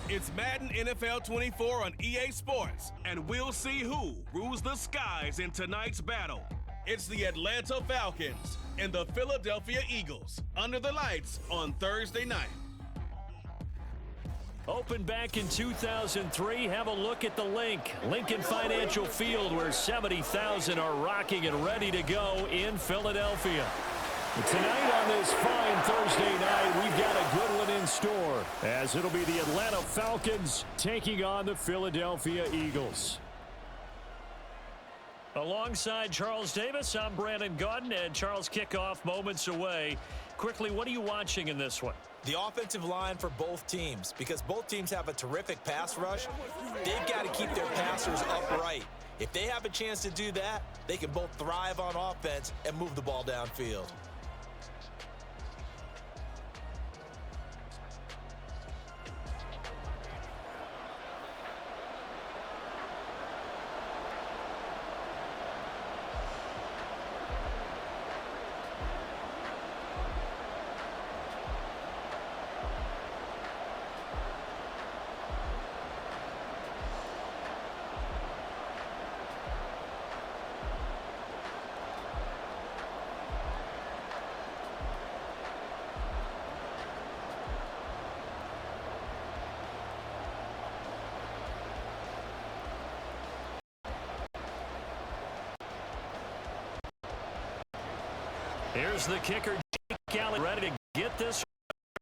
It's Madden NFL 24 on EA Sports, and we'll see who rules the skies in tonight's battle. It's the Atlanta Falcons and the Philadelphia Eagles under the lights on Thursday night. Opened back in 2003, have a look at the Lincoln Financial Field, where 70,000 are rocking and ready to go in Philadelphia. Tonight on this fine Thursday night, we've got a good one in store, as it'll be the Atlanta Falcons taking on the Philadelphia Eagles. Alongside Charles Davis, I'm Brandon Gaudin, and Charles, kickoff moments away. Quickly, what are you watching in this one? The offensive line for both teams, because both teams have a terrific pass rush. They've got to keep their passers upright. If they have a chance to do that, they can both thrive on offense and move the ball downfield. Here's the kicker, Jake Allen, ready to get this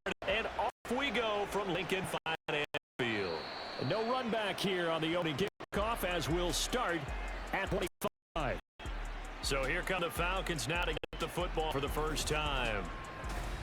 started, and off we go from Lincoln Financial Field. No run back here on the opening kickoff, as we'll start at 25. So here come the Falcons now to get the football for the first time.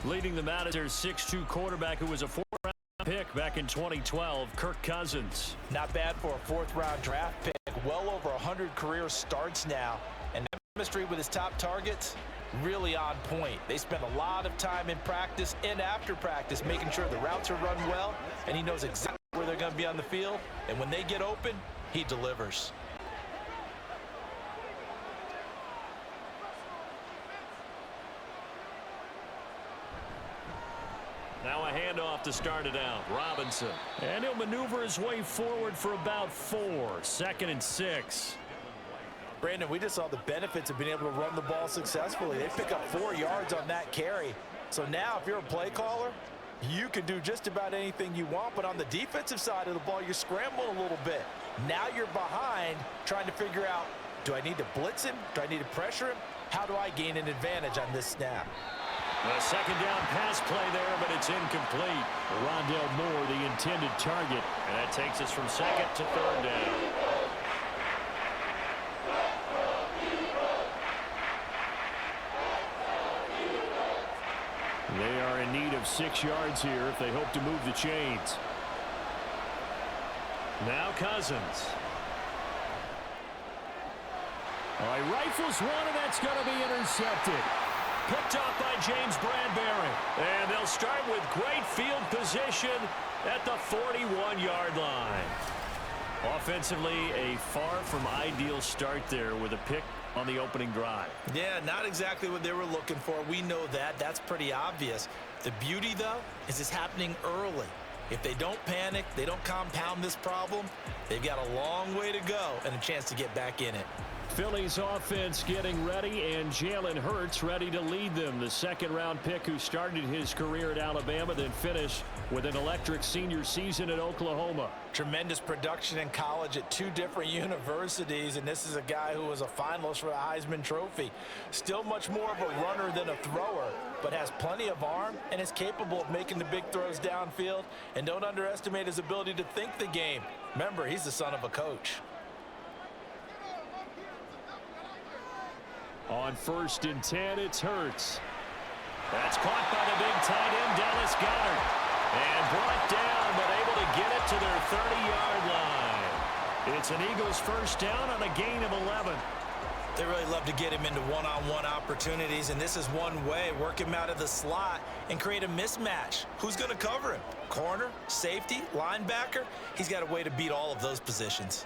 Leading them out is their 6'2 quarterback, who was a fourth-round pick back in 2012, Kirk Cousins. Not bad for a fourth-round draft pick. Well over 100 career starts now, and that chemistry with his top targets, really on point. They spend a lot of time in practice and after practice making sure the routes are run well, and he knows exactly where they're going to be on the field, and when they get open, he delivers. Now a handoff to start it out. Robinson. And he'll maneuver his way forward for about 4. 2nd and 6. Brandon, we just saw the benefits of being able to run the ball successfully. They pick up 4 yards on that carry. So now if you're a play caller, you can do just about anything you want. But on the defensive side of the ball, you're scrambling a little bit. Now you're behind trying to figure out, do I need to blitz him? Do I need to pressure him? How do I gain an advantage on this snap? A second down pass play there, but it's incomplete. Rondell Moore, the intended target. And that takes us from 2nd to 3rd down. They are in need of 6 yards here if they hope to move the chains. Now Cousins. All right, rifles one, and that's going to be intercepted. Picked off by James Bradbury. And they'll start with great field position at the 41-yard line. Offensively, a far from ideal start there with a pick on the opening drive. Yeah, not exactly what they were looking for. We know that. That's pretty obvious. The beauty, though, is it's happening early. If they don't panic, they don't compound this problem, they've got a long way to go and a chance to get back in it. Philly's offense getting ready, and Jalen Hurts ready to lead them. The second-round pick who started his career at Alabama, then finished with an electric senior season at Oklahoma. Tremendous production in college at 2 different universities, and this is a guy who was a finalist for the Heisman Trophy. Still much more of a runner than a thrower, but has plenty of arm and is capable of making the big throws downfield. And don't underestimate his ability to think the game. Remember, he's the son of a coach. On 1st and 10, it's Hurts. That's caught by the big tight end, Dallas Goedert. And brought down, but able to get it to their 30-yard line. It's an Eagles first down on a gain of 11. They really love to get him into one-on-one opportunities, and this is one way. Work him out of the slot and create a mismatch. Who's going to cover him? Corner, safety, linebacker? He's got a way to beat all of those positions.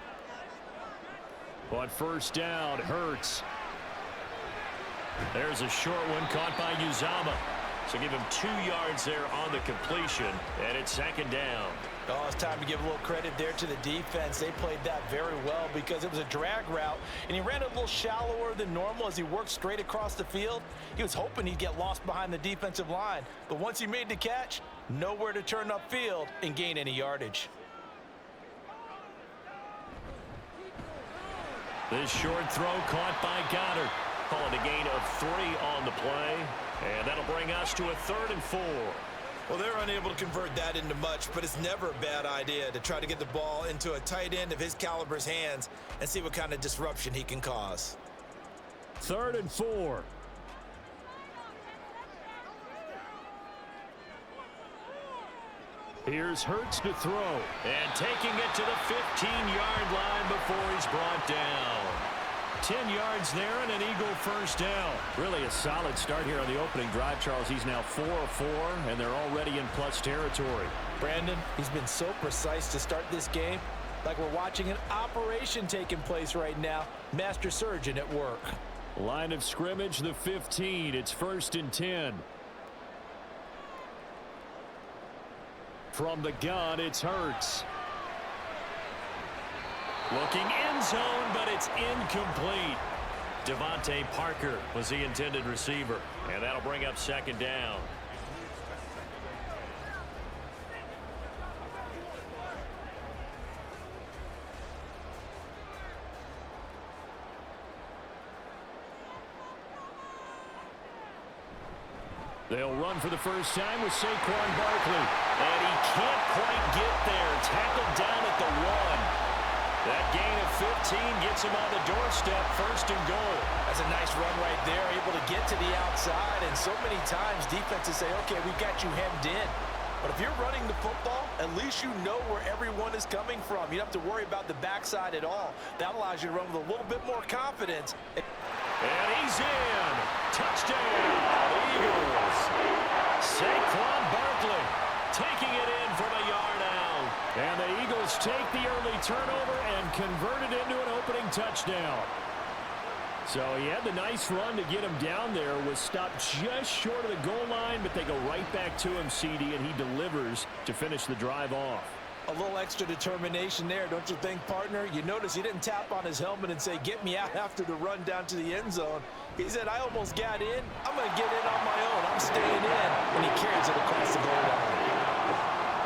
On 1st down, Hurts. There's a short one caught by Uzama. So give him 2 yards there on the completion, and it's second down. Oh, it's time to give a little credit there to the defense. They played that very well because it was a drag route, and he ran a little shallower than normal as he worked straight across the field. He was hoping he'd get lost behind the defensive line, but once he made the catch, nowhere to turn upfield and gain any yardage. This short throw caught by Goddard. Calling a gain of 3 on the play, and that'll bring us to a 3rd and 4. Well, they're unable to convert that into much, but it's never a bad idea to try to get the ball into a tight end of his caliber's hands and see what kind of disruption he can cause. 3rd and 4. Here's Hurts to throw, and taking it to the 15-yard line before he's brought down. 10 yards there and an Eagle first down. Really a solid start here on the opening drive, Charles. He's now 4 of 4, and they're already in plus territory. Brandon, he's been so precise to start this game, like we're watching an operation taking place right now. Master surgeon at work. Line of scrimmage, the 15. It's 1st and 10. From the gun, it's Hurts. Looking end zone, but it's incomplete. Devontae Parker was the intended receiver, and that'll bring up second down. They'll run for the first time with Saquon Barkley, and he can't quite get there. Tackled down at the 1. That gain of 15 gets him on the doorstep, 1st and goal. That's a nice run right there, able to get to the outside, and so many times defenses say, okay, we've got you hemmed in. But if you're running the football, at least you know where everyone is coming from. You don't have to worry about the backside at all. That allows you to run with a little bit more confidence. And he's in. Touchdown, Eagles. Saquon Barkley taking it in from a yard out. And the Eagles take the early turnover and convert it into an opening touchdown. So he had the nice run to get him down there, was stopped just short of the goal line, but they go right back to him, CD, and he delivers to finish the drive off. A little extra determination there, don't you think, partner? You notice he didn't tap on his helmet and say, get me out after the run down to the end zone. He said, I almost got in. I'm going to get in on my own. I'm staying in. And he carries it across the goal line.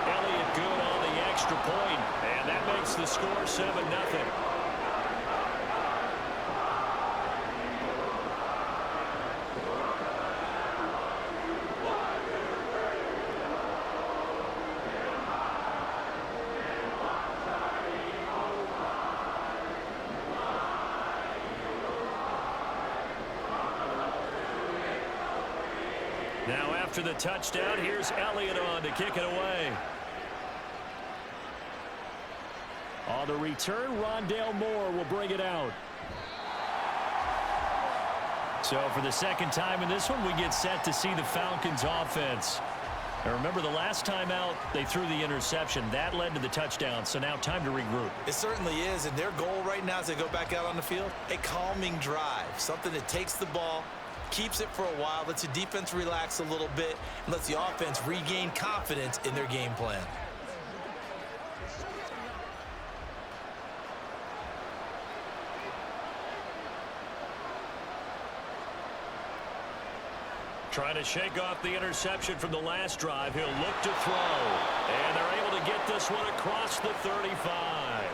Elliott good on the extra point, and that makes the score 7-0. Now after the touchdown, here's Elliott on to kick it away. On the return, Rondale Moore will bring it out. So for the second time in this one, we get set to see the Falcons offense. Now remember, the last time out, they threw the interception. That led to the touchdown, so now time to regroup. It certainly is, and their goal right now as they go back out on the field, a calming drive, something that takes the ball, keeps it for a while, lets the defense relax a little bit, and lets the offense regain confidence in their game plan. Trying to shake off the interception from the last drive. He'll look to throw. And they're able to get this one across the 35.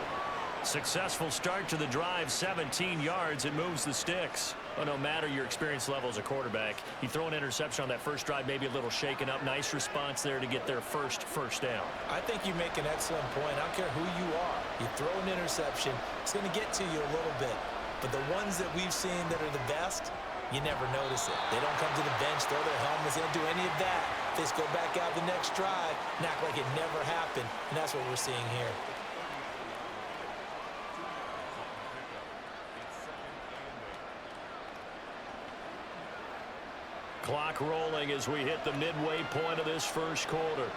Successful start to the drive, 17 yards. It moves the sticks. Well, no matter your experience level as a quarterback, you throw an interception on that first drive, maybe a little shaken up. Nice response there to get their first down. I think you make an excellent point. I don't care who you are. You throw an interception, it's going to get to you a little bit. But the ones that we've seen that are the best, you never notice it. They don't come to the bench, throw their helmets, they don't do any of that. They just go back out the next drive and act like it never happened. And that's what we're seeing here. Clock rolling as we hit the midway point of this first quarter.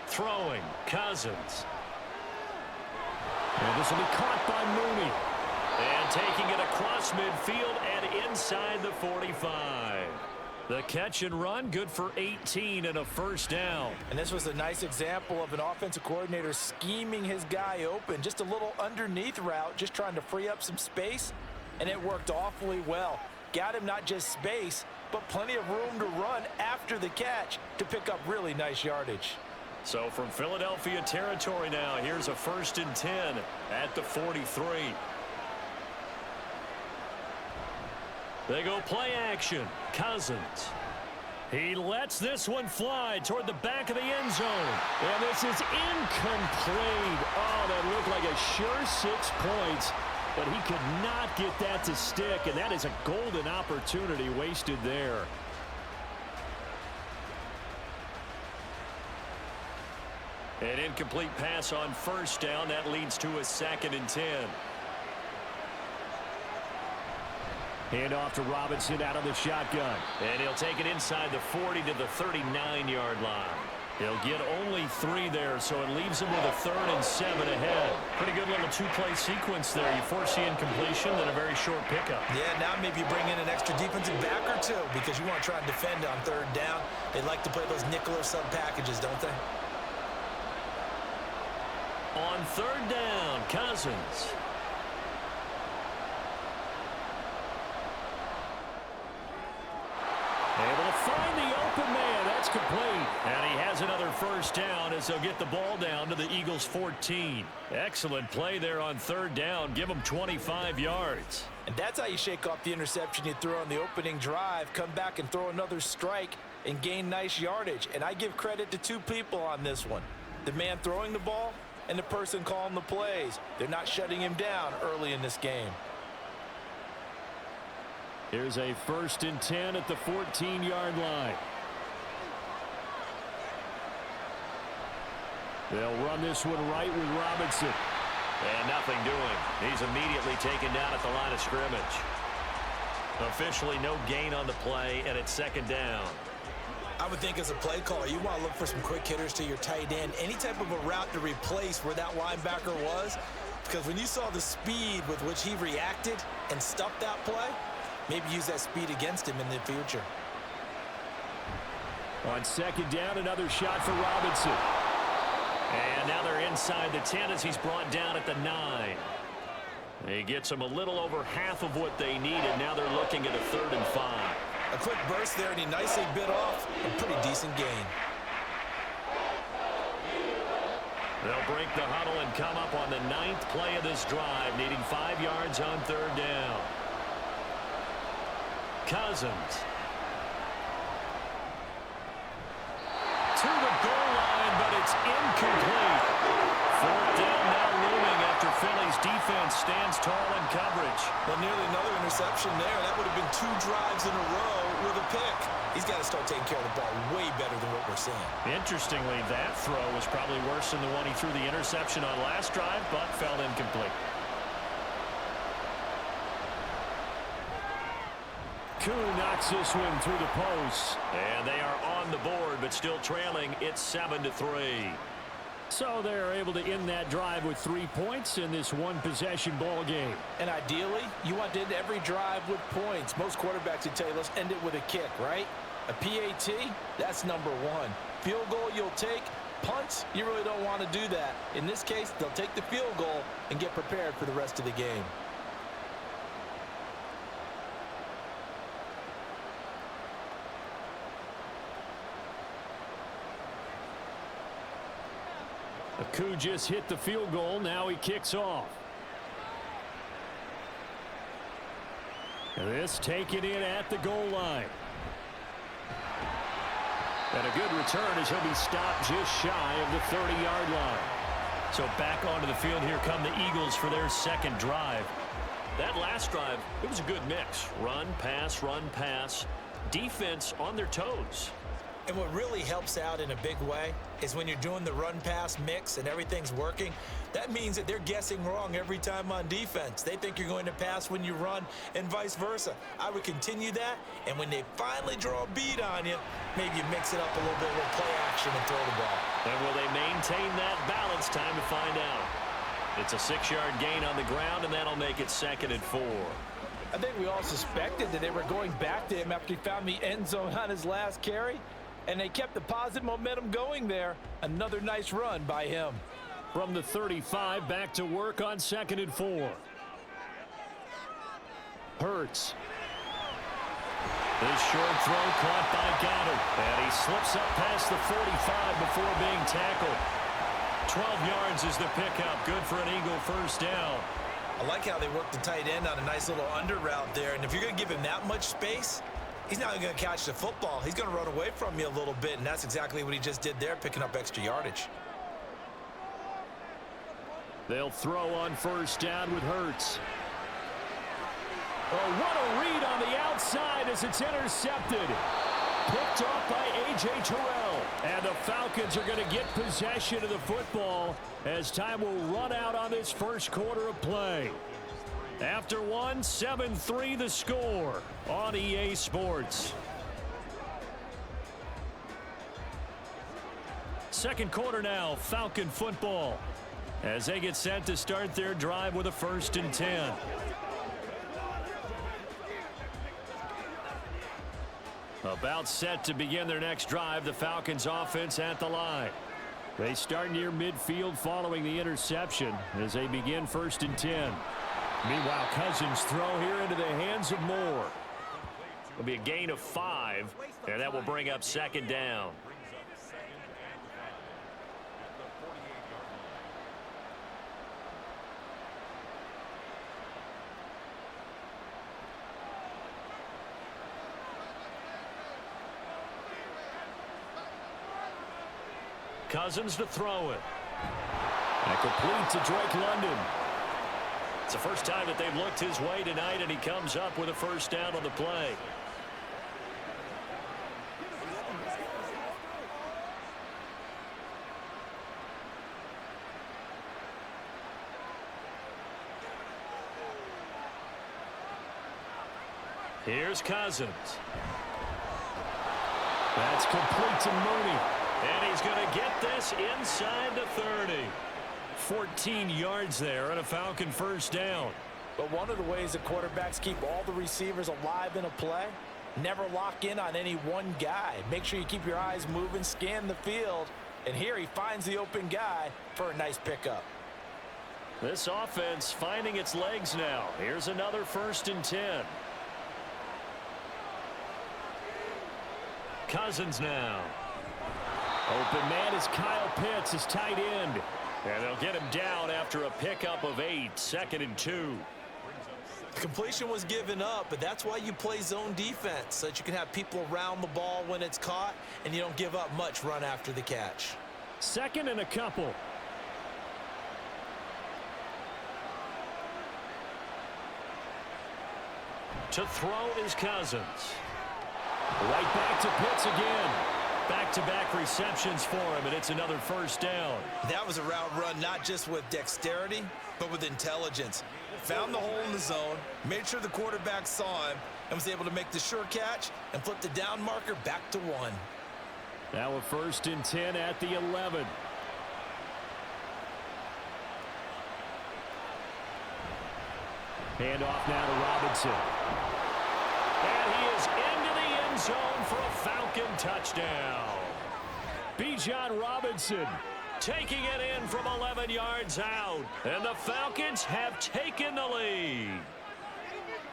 Throwing, Cousins. And this will be caught by Mooney. And taking it across midfield and inside the 45. The catch and run, good for 18 and a first down. And this was a nice example of an offensive coordinator scheming his guy open. Just a little underneath route, just trying to free up some space, and it worked awfully well. Got him not just space, but plenty of room to run after the catch to pick up really nice yardage. So from Philadelphia territory now, here's a 1st and 10 at the 43. They go play action. Cousins. He lets this one fly toward the back of the end zone. And this is incomplete. Oh, that looked like a sure 6 points. But he could not get that to stick. And that is a golden opportunity wasted there. An incomplete pass on 1st down. That leads to a 2nd and 10. Hand off to Robinson out of the shotgun. And he'll take it inside the 40 to the 39-yard line. He'll get only 3 there, so it leaves him with a 3rd and 7 ahead. Pretty good little 2-play sequence there. You force the incompletion, then a very short pickup. Yeah, now maybe you bring in an extra defensive back or two because you want to try and defend on 3rd down. They like to play those nickel or sub packages, don't they? On 3rd down, Cousins. Able to find the open man. That's complete. And he has another 1st down as they'll get the ball down to the Eagles' 14. Excellent play there on 3rd down. Give them 25 yards. And that's how you shake off the interception you threw on the opening drive. Come back and throw another strike and gain nice yardage. And I give credit to 2 people on this one. The man throwing the ball and the person calling the plays. They're not shutting him down early in this game. Here's a 1st and 10 at the 14-yard line. They'll run this one right with Robinson. And nothing doing. He's immediately taken down at the line of scrimmage. Officially no gain on the play, and it's 2nd down. I would think as a play caller, you want to look for some quick hitters to your tight end. Any type of a route to replace where that linebacker was. Because when you saw the speed with which he reacted and stuffed that play, maybe use that speed against him in the future. On 2nd down, another shot for Robinson. And now they're inside the 10 as he's brought down at the 9. He gets them a little over half of what they needed. Now they're looking at a 3rd and 5. A quick burst there, and he nicely bit off a pretty decent gain. They'll break the huddle and come up on the 9th play of this drive, needing 5 yards on 3rd down. Cousins. To the goal line, but it's incomplete. 4th down now looming after Philly's defense stands tall in coverage. Well, nearly another interception there. That would have been 2 drives in a row with a pick. He's got to start taking care of the ball way better than what we're seeing. Interestingly, that throw was probably worse than the one he threw the interception on last drive, but fell incomplete. Koo knocks this one through the post. And they are on the board, but still trailing. It's 7-3. So they're able to end that drive with 3 points in this one-possession ball game. And ideally, you want to end every drive with points. Most quarterbacks would tell you, let's end it with a kick, right? A PAT, that's number 1. Field goal you'll take. Punts, you really don't want to do that. In this case, they'll take the field goal and get prepared for the rest of the game. Koo just hit the field goal. Now he kicks off. And this taken in at the goal line. And a good return as he'll be stopped just shy of the 30-yard line. So back onto the field, here come the Eagles for their 2nd drive. That last drive, it was a good mix. Run, pass, defense on their toes. And what really helps out in a big way is when you're doing the run-pass mix and everything's working, that means that they're guessing wrong every time on defense. They think you're going to pass when you run and vice versa. I would continue that, and when they finally draw a beat on you, maybe you mix it up a little bit with play action and throw the ball. And will they maintain that balance? Time to find out. It's a 6-yard gain on the ground, and that'll make it 2nd and 4. I think we all suspected that they were going back to him after he found the end zone on his last carry, and they kept the positive momentum going there. Another nice run by him. From the 35, back to work on 2nd and 4. Hurts. This short throw caught by Goddard, and he slips up past the 45 before being tackled. 12 yards is the pickup. Good for an Eagle first down. I like how they worked the tight end on a nice little under route there, and if you're going to give him that much space, he's not going to catch the football. He's going to run away from you a little bit, and that's exactly what he just did there, picking up extra yardage. They'll throw on first down with Hurts. Oh, what a read on the outside as it's intercepted. Picked off by A.J. Terrell. And the Falcons are going to get possession of the football as time will run out on this first quarter of play. After one, 7-3 the score on EA Sports. Second quarter now, Falcon football, as they get set to start their drive with a 1st and 10. About set to begin their next drive, the Falcons offense at the line. They start near midfield following the interception as they begin 1st and 10. Meanwhile, Cousins throw here into the hands of Moore. It'll be a gain of 5, and that will bring up 2nd down. Cousins to throw it. And complete to Drake London. It's the first time that they've looked his way tonight, and he comes up with a first down on the play. Here's Cousins. That's complete to Mooney. And he's going to get this inside the 30. 14 yards there and a Falcon first down. But one of the ways that quarterbacks keep all the receivers alive in a play, never lock in on any one guy. Make sure you keep your eyes moving, scan the field. And here he finds the open guy for a nice pickup. This offense finding its legs now. Here's another 1st and 10. Cousins now. Open man is Kyle Pitts, his tight end. And they'll get him down after a pickup of 8, 2nd and 2. Completion was given up, but that's why you play zone defense, so that you can have people around the ball when it's caught, and you don't give up much run after the catch. 2nd and a couple. To throw is Cousins. Right back to Pitts again. Back-to-back receptions for him, and it's another first down. That was a route run not just with dexterity, but with intelligence. Found the hole in the zone, made sure the quarterback saw him, and was able to make the sure catch and flip the down marker back to 1. Now a 1st and 10 at the 11. Handoff now to Robinson. And he is into the end zone for a Falcon touchdown. Bijan Robinson taking it in from 11 yards out. And the Falcons have taken the lead.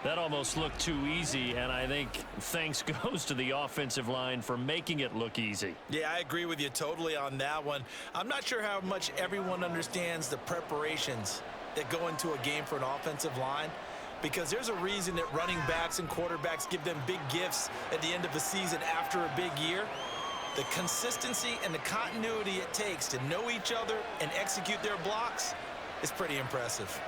That almost looked too easy, and I think thanks goes to the offensive line for making it look easy. Yeah, I agree with you totally on that one. I'm not sure how much everyone understands the preparations that go into a game for an offensive line, because there's a reason that running backs and quarterbacks give them big gifts at the end of the season after a big year. The consistency and the continuity it takes to know each other and execute their blocks is pretty impressive.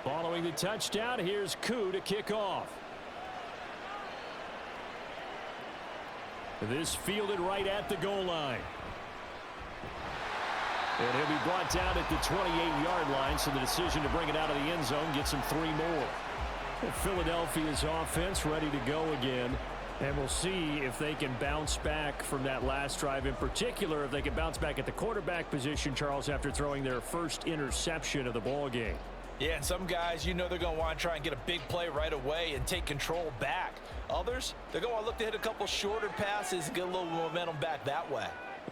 Following the touchdown, here's Koo to kick off. This fielded right at the goal line. And he'll be brought down at the 28-yard line, so the decision to bring it out of the end zone gets him 3 more. And Philadelphia's offense ready to go again. And we'll see if they can bounce back from that last drive, in particular if they can bounce back at the quarterback position, Charles, after throwing their first interception of the ball game. Yeah, and some guys, you know they're going to want to try and get a big play right away and take control back. Others, they're going to look to hit a couple shorter passes and get a little momentum back that way.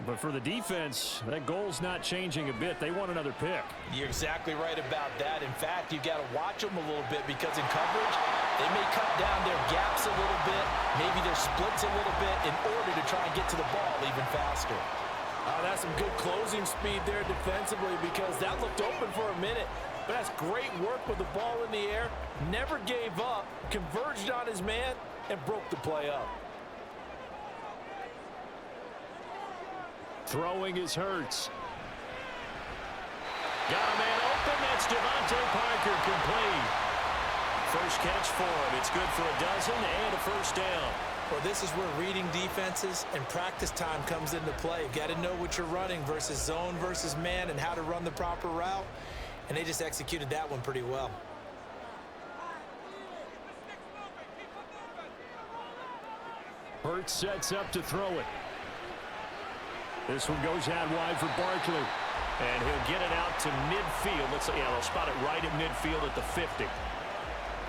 But for the defense, that goal's not changing a bit. They want another pick. You're exactly right about that. In fact, you got to watch them a little bit because in coverage, they may cut down their gaps a little bit, maybe their splits a little bit in order to try and get to the ball even faster. That's some good closing speed there defensively because that looked open for a minute. But that's great work with the ball in the air. Never gave up, converged on his man, and broke the play up. Throwing is Hurts. Got a man open. That's Devontae Parker, complete. First catch for him. It's good for a dozen and a first down. Well, this is where reading defenses and practice time comes into play. You've got to know what you're running versus zone versus man and how to run the proper route. And they just executed that one pretty well. Hurts sets up to throw it. This one goes out wide for Barkley. And he'll get it out to midfield. They'll spot it right at midfield at the 50.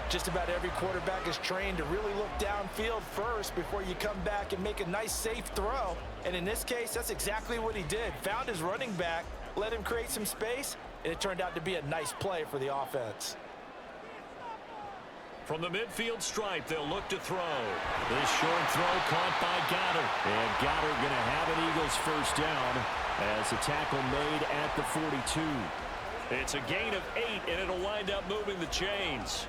Just about every quarterback is trained to really look downfield first before you come back and make a nice, safe throw. And in this case, that's exactly what he did. Found his running back, let him create some space, and it turned out to be a nice play for the offense. From the midfield stripe, they'll look to throw. This short throw caught by Goddard. And Goddard going to have an Eagles first down as the tackle made at the 42. It's a gain of 8, and it'll wind up moving the chains.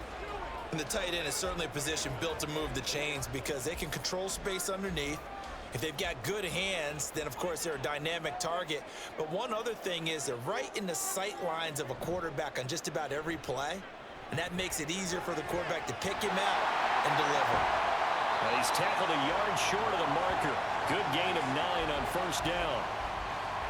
And the tight end is certainly a position built to move the chains because they can control space underneath. If they've got good hands, then, of course, they're a dynamic target. But one other thing is they're right in the sight lines of a quarterback on just about every play. And that makes it easier for the quarterback to pick him out and deliver. Well, he's tackled a yard short of the marker. Good gain of 9 on first down.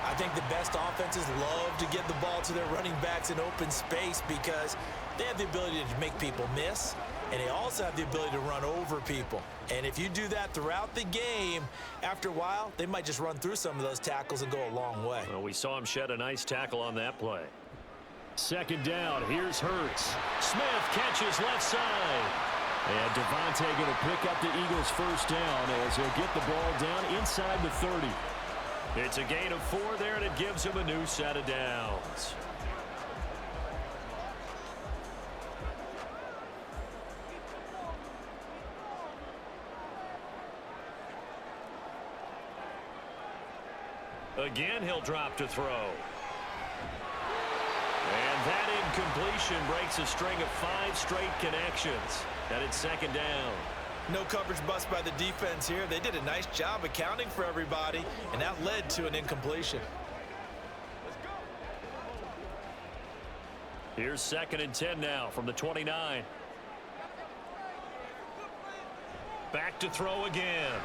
I think the best offenses love to get the ball to their running backs in open space because they have the ability to make people miss, and they also have the ability to run over people. And if you do that throughout the game, after a while, they might just run through some of those tackles and go a long way. Well, we saw him shed a nice tackle on that play. Second down, here's Hurts. Smith catches left side. And Devontae going to pick up the Eagles first down as he'll get the ball down inside the 30. It's a gain of 4 there, and it gives him a new set of downs. Again, he'll drop to throw. And that incompletion breaks a string of 5 straight connections. And it's second down. No coverage bust by the defense here. They did a nice job accounting for everybody, and that led to an incompletion. Here's 2nd and 10 now from the 29. Back to throw again.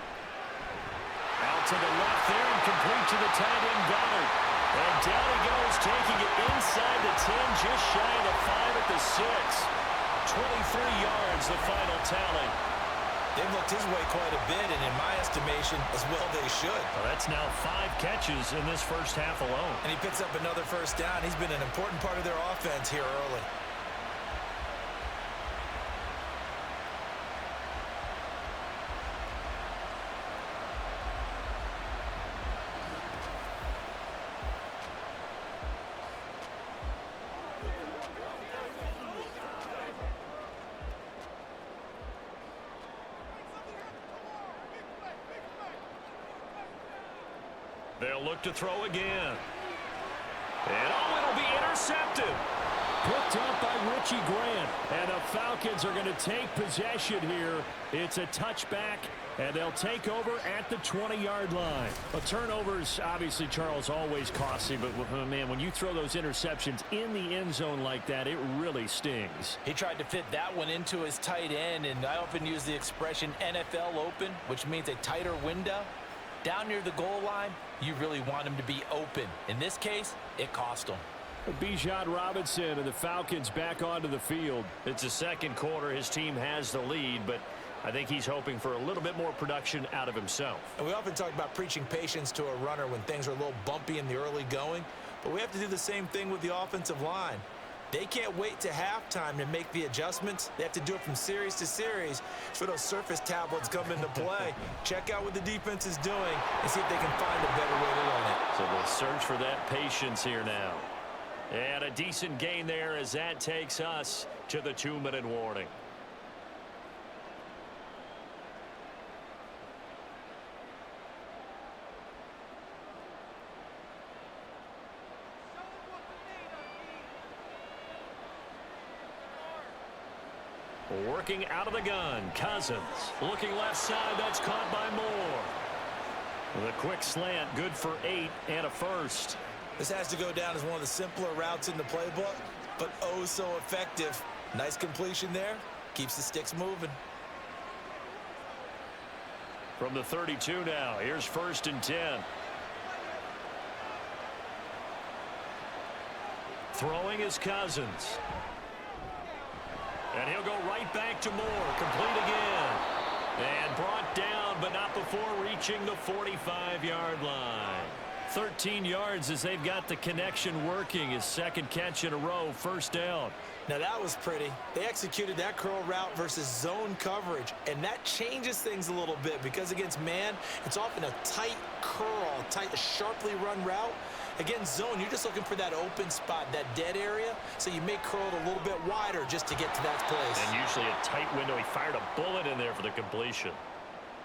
Out to the left there and complete to the tight end Goddard. And down he goes, taking it inside the 10, just shy of the 5 at the 6. 23 yards, the final tally. They've looked his way quite a bit, and in my estimation, as well they should. Well, that's now 5 catches in this first half alone. And he picks up another first down. He's been an important part of their offense here early. They'll look to throw again. And it'll be intercepted. Picked up by Richie Grant. And the Falcons are going to take possession here. It's a touchback, and they'll take over at the 20-yard line. A turnover's obviously, Charles, always costly, but, man, when you throw those interceptions in the end zone like that, it really stings. He tried to fit that one into his tight end, and I often use the expression NFL open, which means a tighter window. Down near the goal line, you really want him to be open. In this case, it cost him. Bijan Robinson and the Falcons back onto the field. It's the second quarter. His team has the lead, but I think he's hoping for a little bit more production out of himself. And we often talk about preaching patience to a runner when things are a little bumpy in the early going, but we have to do the same thing with the offensive line. They can't wait to halftime to make the adjustments. They have to do it from series to series. It's where those surface tablets come into play. Check out what the defense is doing and see if they can find a better way to run it. So we'll search for that patience here now. And a decent gain there as that takes us to the 2-minute warning. Working out of the gun, Cousins. Looking left side, that's caught by Moore. With a quick slant, good for 8 and a first. This has to go down as one of the simpler routes in the playbook, but oh so effective. Nice completion there. Keeps the sticks moving. From the 32 now, here's 1st and 10. Throwing is Cousins. And he'll go right back to Moore. Complete again. And brought down, but not before reaching the 45-yard line. 13 yards as they've got the connection working. His second catch in a row, 1st down. Now that was pretty. They executed that curl route versus zone coverage, and that changes things a little bit because against man, it's often a tight curl, sharply run route. Against zone, you're just looking for that open spot, that dead area, so you may curl it a little bit wider just to get to that place. And usually a tight window. He fired a bullet in there for the completion.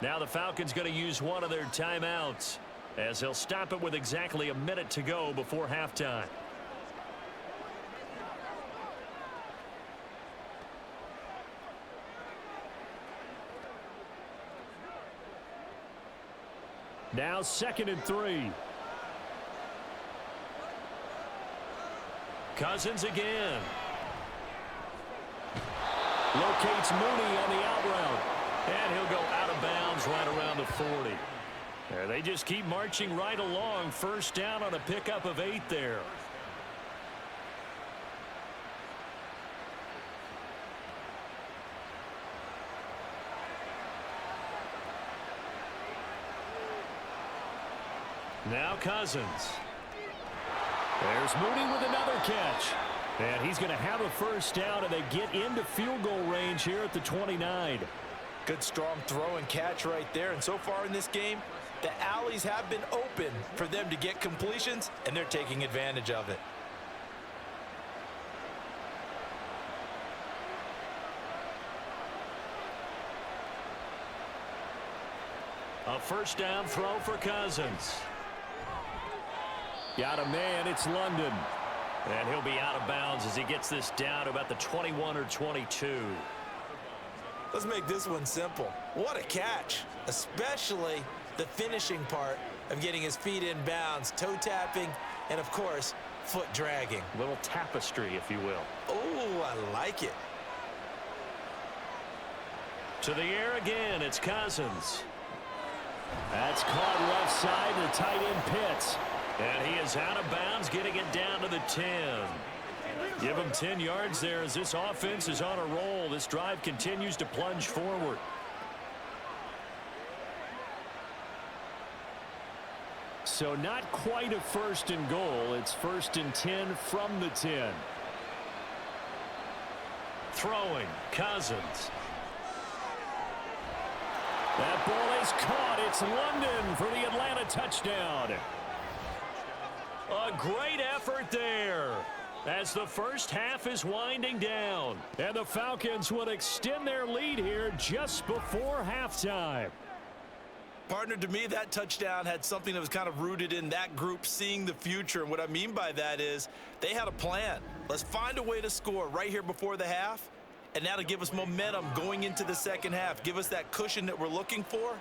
Now the Falcons going to use one of their timeouts as they'll stop it with exactly a minute to go before halftime. Now 2nd and 3. Cousins again. Locates Mooney on the out route. And he'll go out of bounds right around the 40. There, they just keep marching right along. 1st down on a pickup of 8 there. Now Cousins. There's Mooney with another catch. And he's going to have a 1st down, and they get into field goal range here at the 29. Good strong throw and catch right there. And so far in this game, the alleys have been open for them to get completions, and they're taking advantage of it. A 1st down throw for Cousins. Got a man, it's London. And he'll be out of bounds as he gets this down to about the 21 or 22. Let's make this one simple. What a catch, especially the finishing part of getting his feet in bounds, toe tapping, and of course, foot dragging. A little tapestry, if you will. Oh, I like it. To the air again, it's Cousins. That's caught left side, the tight end Pitts. And he is out of bounds, getting it down to the 10. Give him 10 yards there as this offense is on a roll. This drive continues to plunge forward. So not quite a 1st and goal. It's 1st and 10 from the 10. Throwing, Cousins. That ball is caught. It's London for the Atlanta touchdown. A great effort there as the 1st half is winding down. And the Falcons would extend their lead here just before halftime. Partner, to me, that touchdown had something that was kind of rooted in that group seeing the future. And what I mean by that is they had a plan. Let's find a way to score right here before the half. And that'll give us momentum going into the 2nd half. Give us that cushion that we're looking for.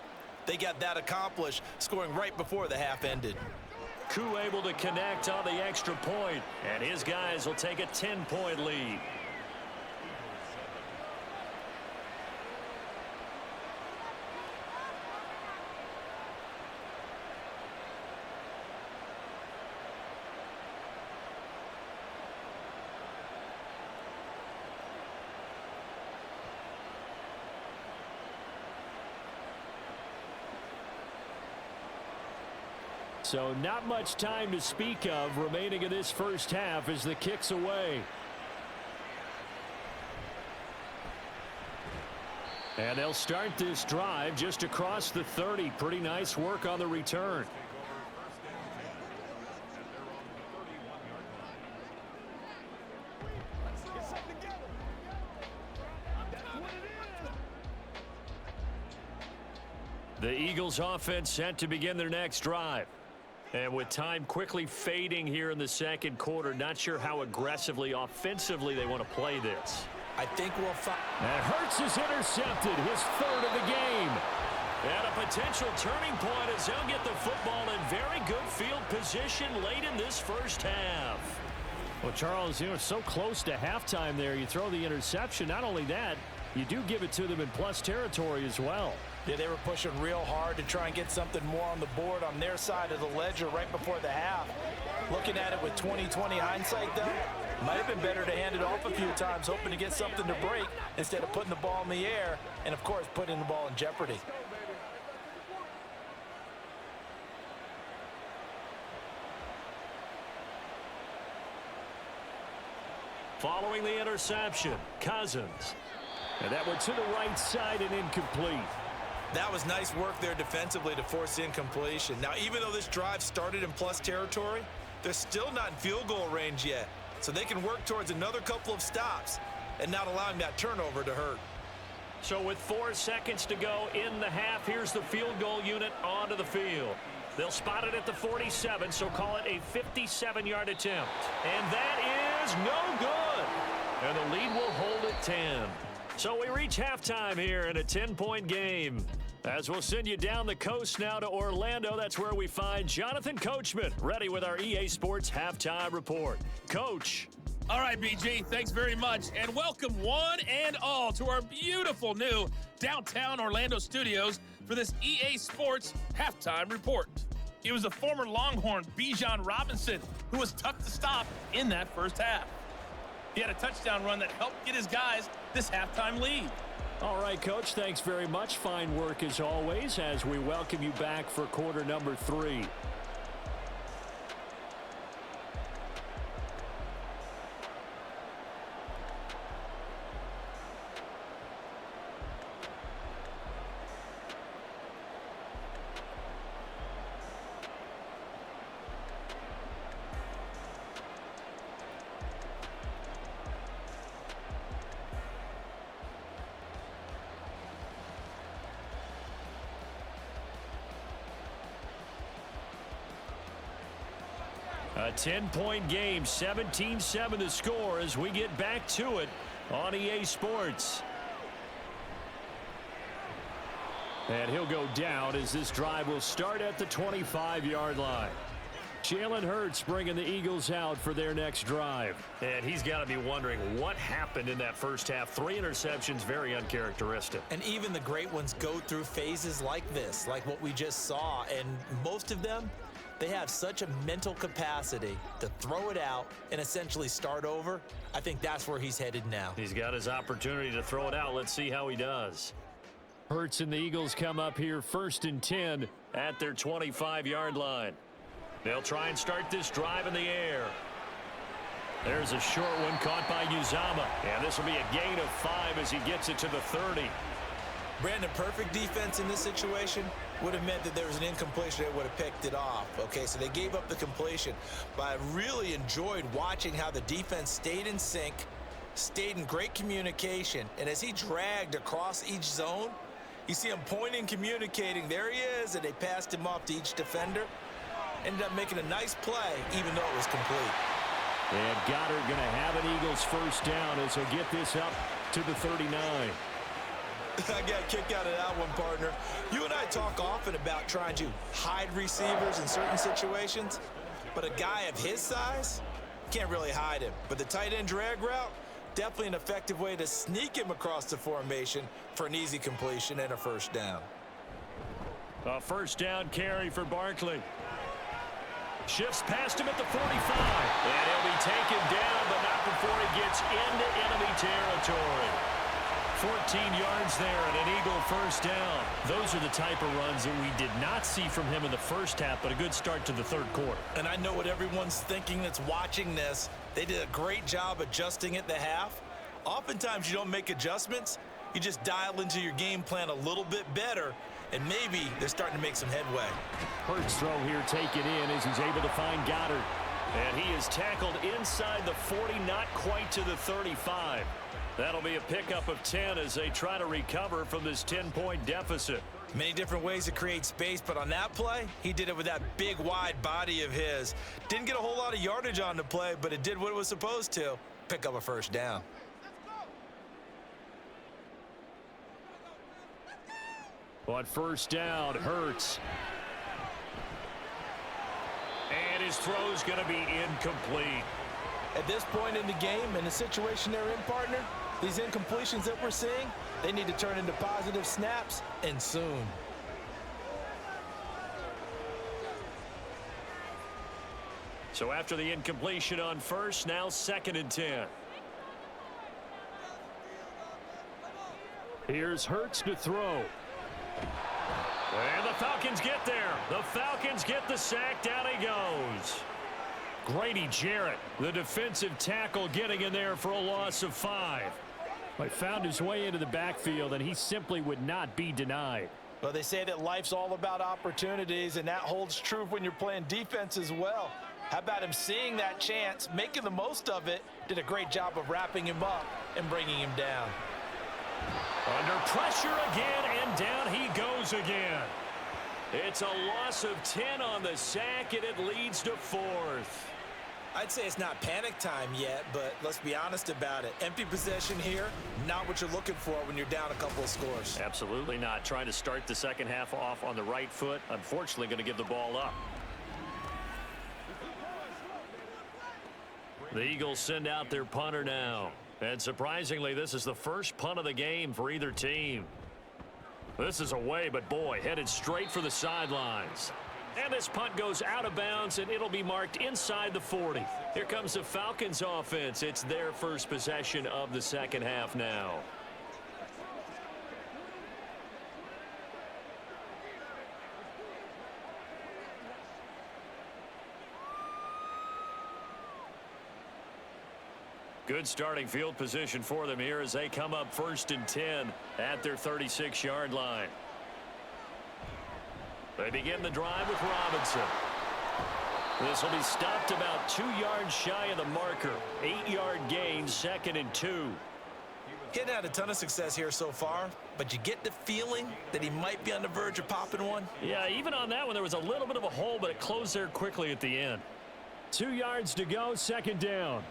They got that accomplished, scoring right before the half ended. Koo able to connect on the extra point, and his guys will take a 10-point lead. So not much time to speak of remaining in this first half as the kick's away. And they'll start this drive just across the 30. Pretty nice work on the return. The Eagles offense set to begin their next drive. And with time quickly fading here in the second quarter, not sure how aggressively, offensively they want to play this. I think we'll find. And Hurts is intercepted, his third of the game. And a potential turning point as they'll get the football in very good field position late in this first half. Well, Charles, so close to halftime there. You throw the interception. Not only that, you do give it to them in plus territory as well. Yeah, they were pushing real hard to try and get something more on the board on their side of the ledger right before the half. Looking at it with 20/20 hindsight, though, might have been better to hand it off a few times, hoping to get something to break instead of putting the ball in the air and, of course, putting the ball in jeopardy. Following the interception, Cousins. And that went to the right side and incomplete. That was nice work there defensively to force incompletion. Now, even though this drive started in plus territory, they're still not in field goal range yet. So they can work towards another couple of stops and not allowing that turnover to hurt. So with 4 seconds to go in the half, here's the field goal unit onto the field. They'll spot it at the 47, so call it a 57-yard attempt. And that is no good. And the lead will hold at 10. So we reach halftime here in a 10-point game. As we'll send you down the coast now to Orlando, that's where we find Jonathan Coachman, ready with our EA Sports Halftime Report. Coach. All right, BG, thanks very much. And welcome one and all to our beautiful new downtown Orlando studios for this EA Sports Halftime Report. It was the former Longhorn Bijan Robinson who was tough to stop in that first half. He had a touchdown run that helped get his guys this halftime lead. All right, Coach, thanks very much. Fine work as always as we welcome you back for quarter number 3. A 10-point game, 17-7 the score as we get back to it on EA Sports. And he'll go down as this drive will start at the 25-yard line. Jalen Hurts bringing the Eagles out for their next drive. And he's got to be wondering what happened in that first half. 3 interceptions, very uncharacteristic. And even the great ones go through phases like this, like what we just saw. And most of them, they have such a mental capacity to throw it out and essentially start over. I think that's where he's headed now. He's got his opportunity to throw it out. Let's see how he does. Hurts and the Eagles come up here 1st and 10 at their 25-yard line. They'll try and start this drive in the air. There's a short one caught by Uzama. And this will be a gain of 5 as he gets it to the 30. Brandon, perfect defense in this situation would have meant that there was an incompletion that would have picked it off. Okay, so they gave up the completion. But I really enjoyed watching how the defense stayed in sync, stayed in great communication. And as he dragged across each zone, you see him pointing, communicating. There he is, and they passed him off to each defender. Ended up making a nice play, even though it was complete. And Goddard going to have an Eagles first down as he'll get this up to the 39. I got a kick out of that one, partner. You and I talk often about trying to hide receivers in certain situations, but a guy of his size can't really hide him. But the tight end drag route, definitely an effective way to sneak him across the formation for an easy completion and a first down. A first down carry for Barkley. Shifts past him at the 45. And he'll be taken down, but not before he gets into enemy territory. 14 yards there and an Eagle first down. Those are the type of runs that we did not see from him in the first half, but a good start to the third quarter. And I know what everyone's thinking that's watching this. They did a great job adjusting at the half. Oftentimes you don't make adjustments. You just dial into your game plan a little bit better, and maybe they're starting to make some headway. Hurts throw here taken in as he's able to find Goddard. And he is tackled inside the 40, not quite to the 35. That'll be a pickup of 10 as they try to recover from this 10-point deficit. Many different ways to create space, but on that play, he did it with that big, wide body of his. Didn't get a whole lot of yardage on the play, but it did what it was supposed to. Pick up a first down. On first down, Hurts. And his throw's going to be incomplete. At this point in the game, in the situation they're in, partner, these incompletions that we're seeing, they need to turn into positive snaps, and soon. So after the incompletion on first, now 2nd and 10. Here's Hurts to throw. And the Falcons get there. The Falcons get the sack. Down he goes. Grady Jarrett, the defensive tackle, getting in there for a loss of 5. He found his way into the backfield, and he simply would not be denied. Well, they say that life's all about opportunities, and that holds true when you're playing defense as well. How about him seeing that chance, making the most of it, did a great job of wrapping him up and bringing him down. Under pressure again, and down he goes again. It's a loss of 10 on the sack, and it leads to 4th. I'd say it's not panic time yet, but let's be honest about it. Empty possession here, not what you're looking for when you're down a couple of scores. Absolutely not. Trying to start the second half off on the right foot. Unfortunately, going to give the ball up. The Eagles send out their punter now. And surprisingly, this is the first punt of the game for either team. This is away, but boy, headed straight for the sidelines. And this punt goes out of bounds, and it'll be marked inside the 40. Here comes the Falcons offense. It's their first possession of the second half now. Good starting field position for them here as they come up 1st and 10 at their 36-yard line. They begin the drive with Robinson. This will be stopped about 2 yards shy of the marker. 8-yard gain, 2nd and 2. Getting had a ton of success here so far, but you get the feeling that he might be on the verge of popping one. Yeah, even on that one, there was a little bit of a hole, but it closed there quickly at the end. 2 yards to go, 2nd down.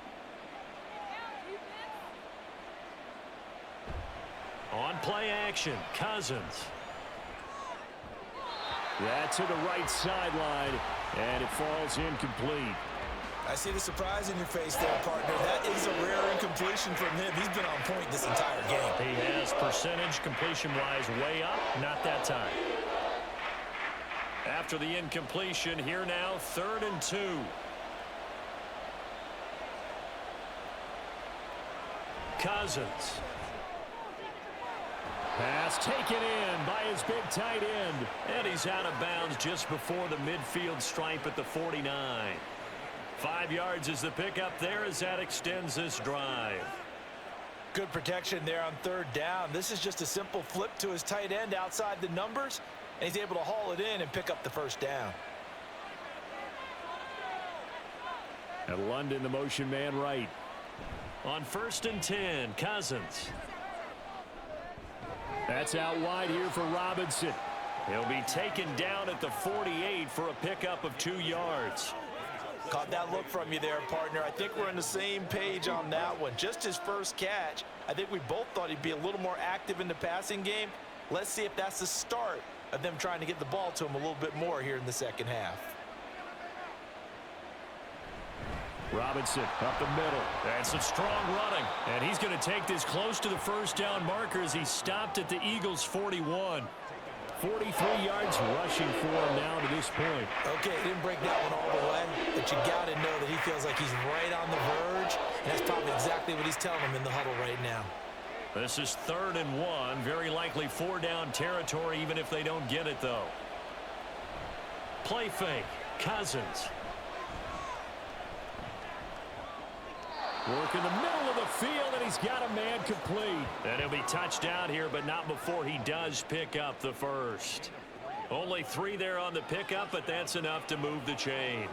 On play action, Cousins. That to the right sideline, and it falls incomplete. I see the surprise in your face there, partner. That is a rare incompletion from him. He's been on point this entire game. He has percentage completion-wise way up, not that time. After the incompletion, here now, 3rd and 2. Cousins. Pass taken in by his big tight end. And he's out of bounds just before the midfield stripe at the 49. 5 yards is the pickup there as that extends this drive. Good protection there on 3rd down. This is just a simple flip to his tight end outside the numbers, and he's able to haul it in and pick up the 1st down. And London, the motion man right. On 1st and 10, Cousins. That's out wide here for Robinson. He'll be taken down at the 48 for a pickup of 2 yards. Caught that look from you there, partner. I think we're on the same page on that one. Just his first catch. I think we both thought he'd be a little more active in the passing game. Let's see if that's the start of them trying to get the ball to him a little bit more here in the second half. Robinson up the middle. And some strong running. And he's going to take this close to the 1st down marker as he stopped at the Eagles' 41. 43 yards rushing for him now to this point. Okay, he didn't break that one all the way, but you got to know that he feels like he's right on the verge, and that's probably exactly what he's telling him in the huddle right now. This is 3rd and 1. Very likely 4-down territory, even if they don't get it, though. Play fake. Cousins. Work in the middle of the field, and he's got a man complete. And he'll be touched down here, but not before he does pick up the first. Only 3 there on the pickup, but that's enough to move the chains.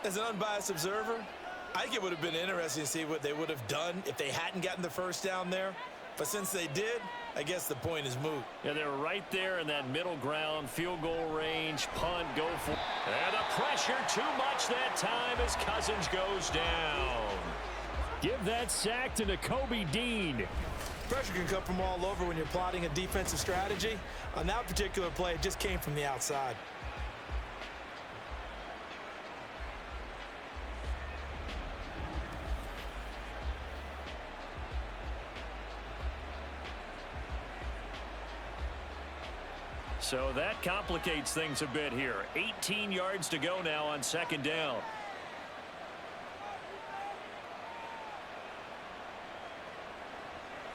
As an unbiased observer, I think it would have been interesting to see what they would have done if they hadn't gotten the first down there. But since they did, I guess the point is moot. Yeah, they're right there in that middle ground, field goal range, punt, go for it. And the pressure too much that time as Cousins goes down. Give that sack to Kobe Dean. Pressure can come from all over when you're plotting a defensive strategy. On that particular play, it just came from the outside. So that complicates things a bit here. 18 yards to go now on 2nd down.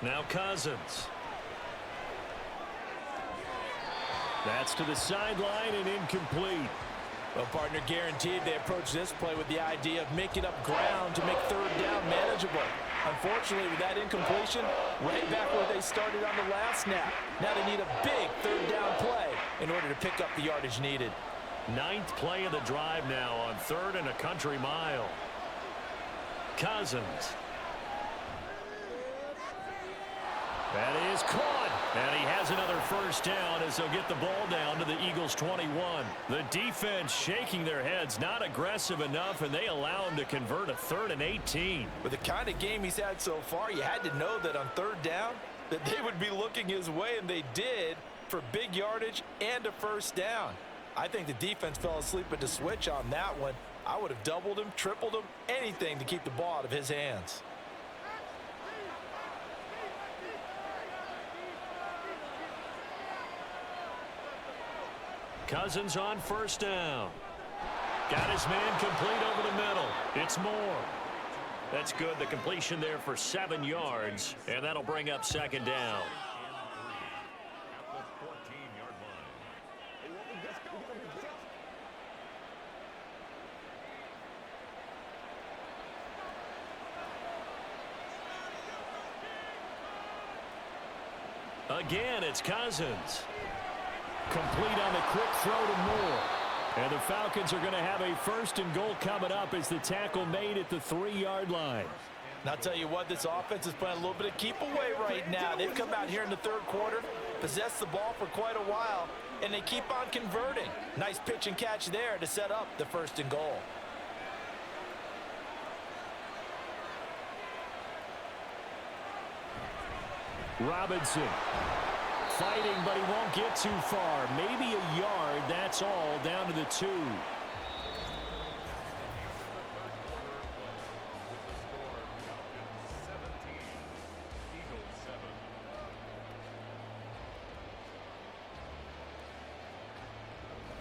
Now Cousins. That's to the sideline and incomplete. Well, partner, guaranteed they approach this play with the idea of making up ground to make 3rd down manageable. Unfortunately, with that incompletion, right back where they started on the last snap. Now they need a big 3rd down play in order to pick up the yardage needed. 9th play of the drive now on 3rd and a country mile. Cousins. That is caught. And he has another first down as they'll get the ball down to the Eagles' 21. The defense shaking their heads, not aggressive enough, and they allow him to convert a 3rd and 18. With the kind of game he's had so far, you had to know that on 3rd down that they would be looking his way, and they did, for big yardage and a first down. I think the defense fell asleep at the switch on that one. I would have doubled him, tripled him, anything to keep the ball out of his hands. Cousins on first down. Got his man complete over the middle. It's Moore. That's good. The completion there for 7 yards, and that'll bring up 2nd down. Again, it's Cousins. Complete on the quick throw to Moore. And the Falcons are going to have a 1st and goal coming up as the tackle made at the 3-yard line. And I'll tell you what, this offense is playing a little bit of keep away right now. They've come out here in the 3rd quarter, possessed the ball for quite a while, and they keep on converting. Nice pitch and catch there to set up the 1st and goal. Robinson. Fighting, but he won't get too far. Maybe a yard, that's all, down to the 2.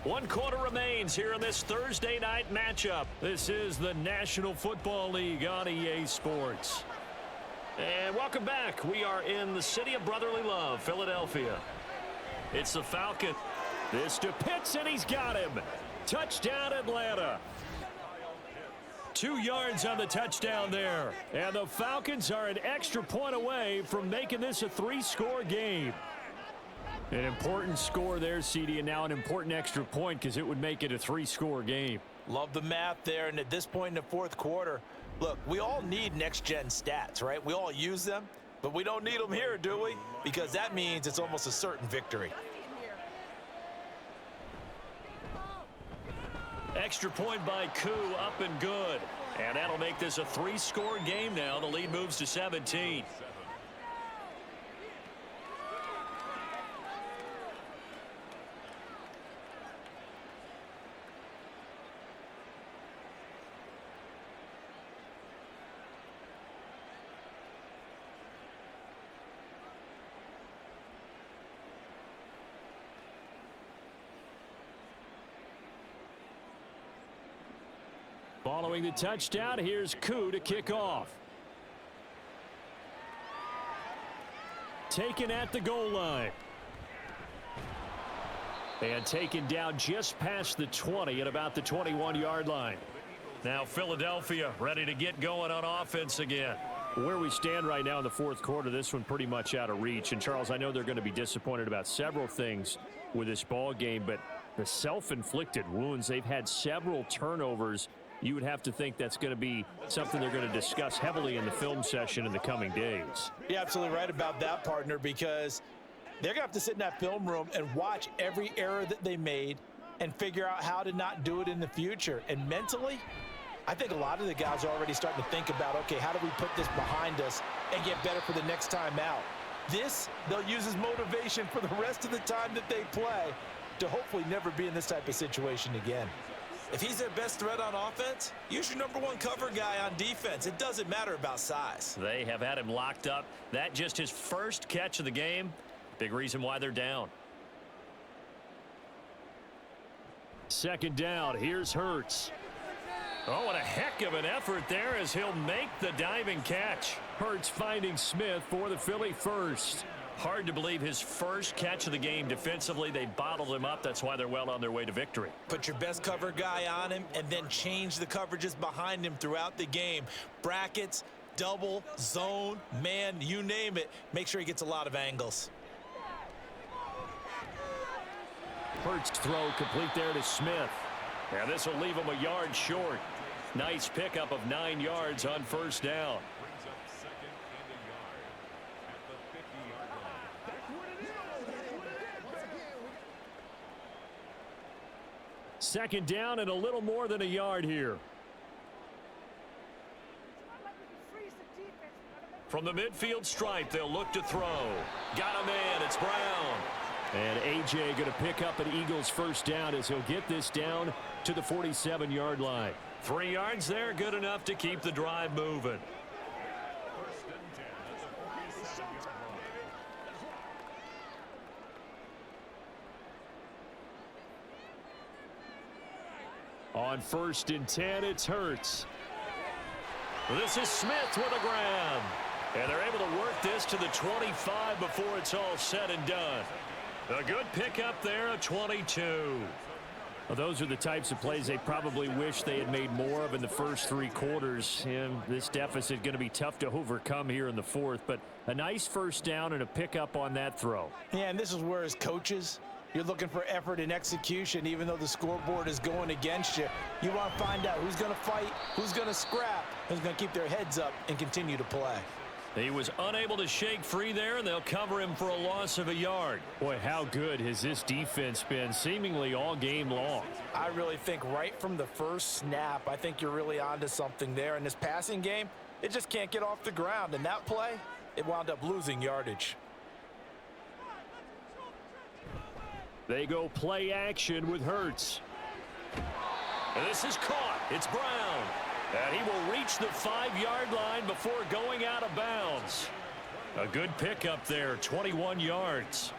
One quarter remains here in this Thursday night matchup. This is the National Football League on EA Sports. And welcome back. We are in the city of brotherly love, Philadelphia. It's the Falcons. This to Pitts, and he's got him. Touchdown, Atlanta. 2 yards on the touchdown there. And the Falcons are an extra point away from making this a 3-score game. An important score there, CD, and now an important extra point because it would make it a 3-score game. Love the math there, and at this point in the 4th quarter, look, we all need next-gen stats, right? We all use them, but we don't need them here, do we? Because that means it's almost a certain victory. Extra point by Koo, up and good. And that'll make this a 3-score game now. The lead moves to 17. Following the touchdown, here's Koo to kick off. taken at the goal line. And taken down just past the 20 at about the 21-yard line. Now Philadelphia ready to get going on offense again. Where we stand right now in the fourth quarter, this one pretty much out of reach. And, Charles, I know they're going to be disappointed about several things with this ball game, but the self-inflicted wounds, they've had several turnovers. You would have to think that's going to be something they're going to discuss heavily in the film session in the coming days. You're absolutely right about that, partner, because they're going to have to sit in that film room and watch every error that they made and figure out how to not do it in the future. And mentally, I think a lot of the guys are already starting to think about, okay, how do we put this behind us and get better for the next time out? This, they'll use as motivation for the rest of the time that they play to hopefully never be in this type of situation again. If he's their best threat on offense, use your number one cover guy on defense. It doesn't matter about size. They have had him locked up. That just his first catch of the game. Big reason why they're down. Second down, here's Hurts. Oh, and a heck of an effort there as he'll make the diving catch. Hurts finding Smith for the Philly first. Hard to believe his first catch of the game defensively. They bottled him up. That's why they're well on their way to victory. Put your best cover guy on him and then change the coverages behind him throughout the game. Brackets, double, zone, man, you name it. Make sure he gets a lot of angles. Hurts throw complete there to Smith. And this will leave him a yard short. Nice pickup of 9 yards on first down. Second down and a little more than a yard here. From the midfield stripe, they'll look to throw. Got a man. It's Brown. And A.J. going to pick up an Eagles first down as he'll get this down to the 47-yard line. 3 yards there, good enough to keep the drive moving. On 1st and 10, it's Hurts. This is Smith with a grab. And they're able to work this to the 25 before it's all said and done. A good pickup there, a 22. Well, those are the types of plays they probably wish they had made more of in the first 3 quarters. And this deficit going to be tough to overcome here in the fourth. But a nice first down and a pickup on that throw. Yeah, and this is where as coaches, you're looking for effort and execution, even though the scoreboard is going against you. You want to find out who's going to fight, who's going to scrap, who's going to keep their heads up and continue to play. He was unable to shake free there, and they'll cover him for a loss of a yard. Boy, how good has this defense been seemingly all game long? I really think right from the first snap, I think you're really onto something there. In this passing game, it just can't get off the ground. And that play, it wound up losing yardage. They go play action with Hurts. And this is caught. It's Brown. And he will reach the 5-yard line before going out of bounds. A good pickup there, 21 yards.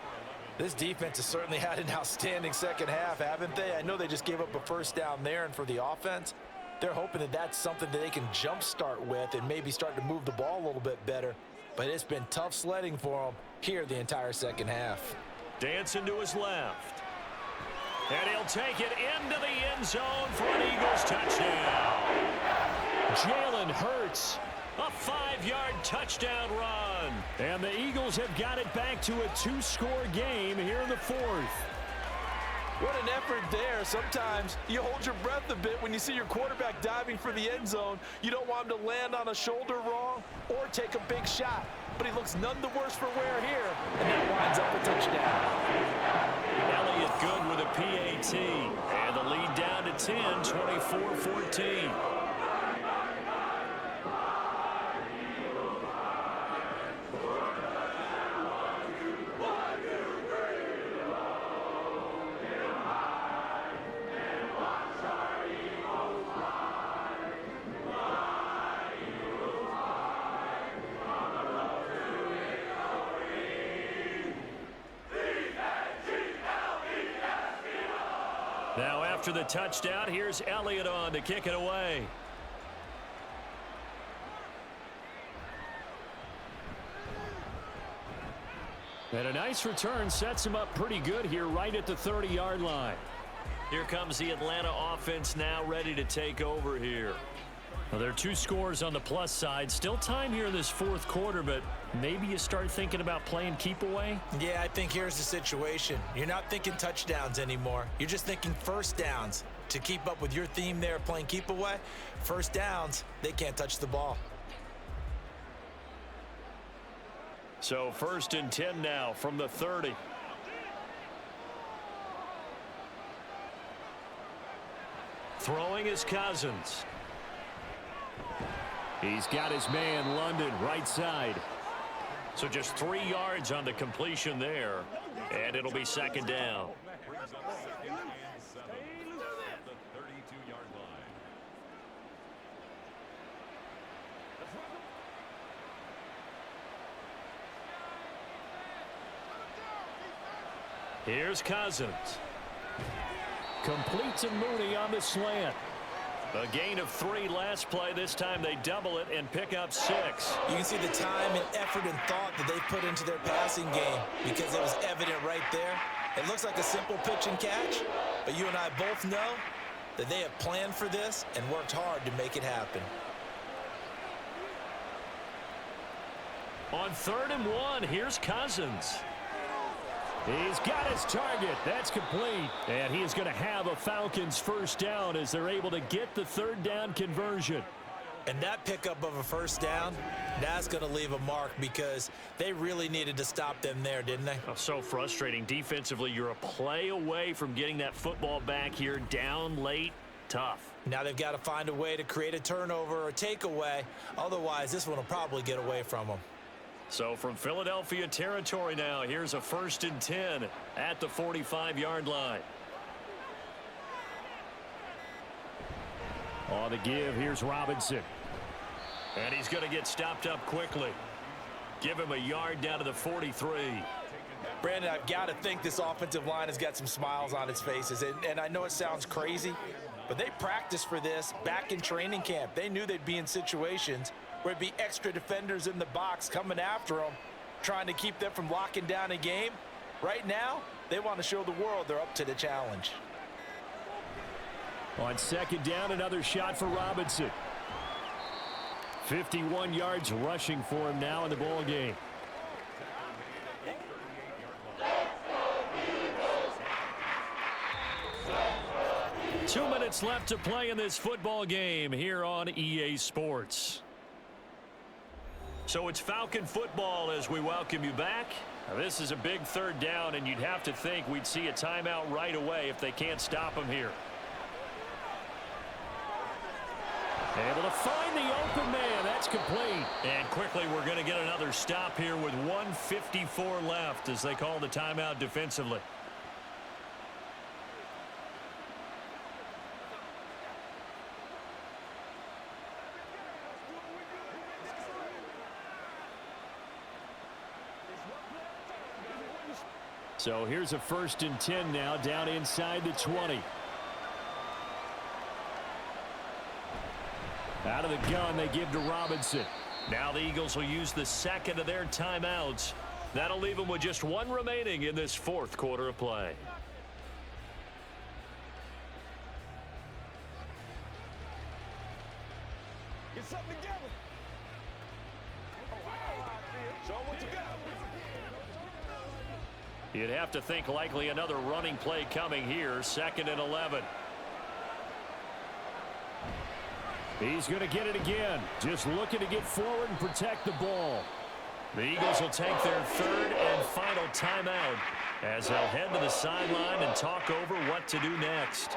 This defense has certainly had an outstanding second half, haven't they? I know they just gave up a first down there, and for the offense, they're hoping that that's something that they can jumpstart with and maybe start to move the ball a little bit better. But it's been tough sledding for them here the entire second half. Dancing to his left. And he'll take it into the end zone for an Eagles touchdown. Jalen Hurts. A 5-yard touchdown run. And the Eagles have got it back to a 2-score game here in the fourth. What an effort there. Sometimes you hold your breath a bit when you see your quarterback diving for the end zone. You don't want him to land on a shoulder wrong or take a big shot. But he looks none the worse for wear here. And that winds up a touchdown. Elliott good with a PAT. And the lead down to 10, 24-14. Now after the touchdown, here's Elliott on to kick it away. And a nice return sets him up pretty good here right at the 30-yard line. Here comes the Atlanta offense now ready to take over here. Well, there are 2 scores on the plus side. Still time here in this fourth quarter, but maybe you start thinking about playing keep away? Yeah, I think here's the situation. You're not thinking touchdowns anymore. You're just thinking first downs. To keep up with your theme there, playing keep away, first downs, they can't touch the ball. So 1st and 10 now from the 30. Throwing is Cousins. He's got his man London right side. So just 3 yards on the completion there. And it'll be 2nd down. Here's Cousins. Complete to Mooney on the slant. A gain of 3 last play. This time they double it and pick up 6. You can see the time and effort and thought that they put into their passing game because it was evident right there. It looks like a simple pitch and catch, but you and I both know that they have planned for this and worked hard to make it happen. On 3rd and 1, here's Cousins. He's got his target. That's complete. And he is going to have a Falcons first down as they're able to get the 3rd down conversion. And that pickup of a first down, that's going to leave a mark because they really needed to stop them there, didn't they? Oh, so frustrating. Defensively, you're a play away from getting that football back here. Down late, tough. Now they've got to find a way to create a turnover or takeaway. Otherwise, this one will probably get away from them. So from Philadelphia territory now, here's a 1st and 10 at the 45-yard line. On the give, here's Robinson. And he's going to get stopped up quickly. Give him a yard down to the 43. Brandon, I've got to think this offensive line has got some smiles on its faces. And I know it sounds crazy, but they practiced for this back in training camp. They knew they'd be in situations where it'd be extra defenders in the box coming after them, trying to keep them from locking down a game. Right now, they want to show the world they're up to the challenge. On 2nd down, another shot for Robinson. 51 yards rushing for him now in the ball game. Two minutes left to play in this football game here on EA Sports. So it's Falcon football as we welcome you back. Now this is a big 3rd down, and you'd have to think we'd see a timeout right away if they can't stop him here. Able to find the open man. That's complete. And quickly we're going to get another stop here with 1:54 left as they call the timeout defensively. So here's a 1st and 10 now down inside the 20. Out of the gun they give to Robinson. Now the Eagles will use the 2nd of their timeouts. That'll leave them with just 1 remaining in this 4th quarter of play. Get something together. Show what you got. You'd have to think likely another running play coming here. 2nd and 11. He's going to get it again. Just looking to get forward and protect the ball. The Eagles will take their 3rd and final timeout as they'll head to the sideline and talk over what to do next.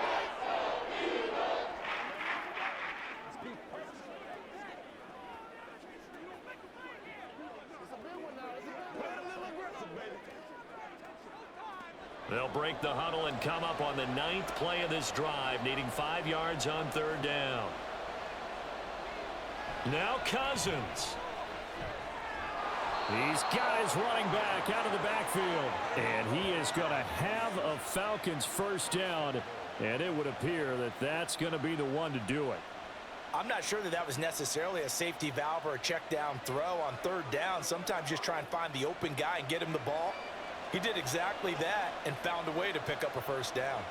They'll break the huddle and come up on the 9th play of this drive, needing 5 yards on 3rd down. Now Cousins. He's got his running back out of the backfield. And he is going to have a Falcons first down. And it would appear that that's going to be the one to do it. I'm not sure that was necessarily a safety valve or a check down throw on third down. Sometimes just try and find the open guy and get him the ball. He did exactly that and found a way to pick up a first down.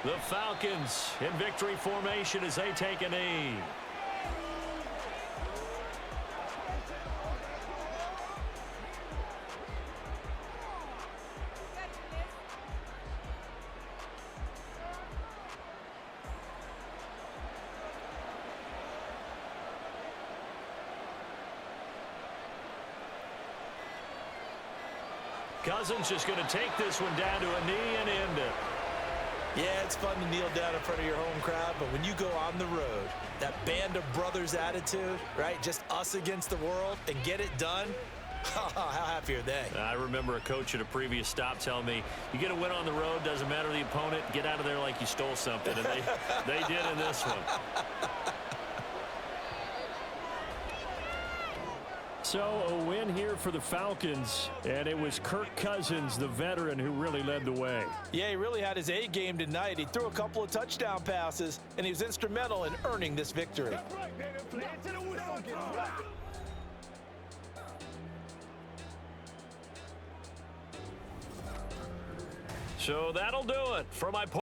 The Falcons in victory formation as they take a knee. Cousins just going to take this one down to a knee and end it. Yeah, it's fun to kneel down in front of your home crowd, but when you go on the road, that band of brothers attitude, right? Just us against the world and get it done. How happy are they? I remember a coach at a previous stop telling me, you get a win on the road, doesn't matter the opponent, get out of there like you stole something. And they did in this one. So a win here for the Falcons, and it was Kirk Cousins, the veteran, who really led the way. Yeah, he really had his A game tonight. He threw a couple of touchdown passes, and he was instrumental in earning this victory. So that'll do it for my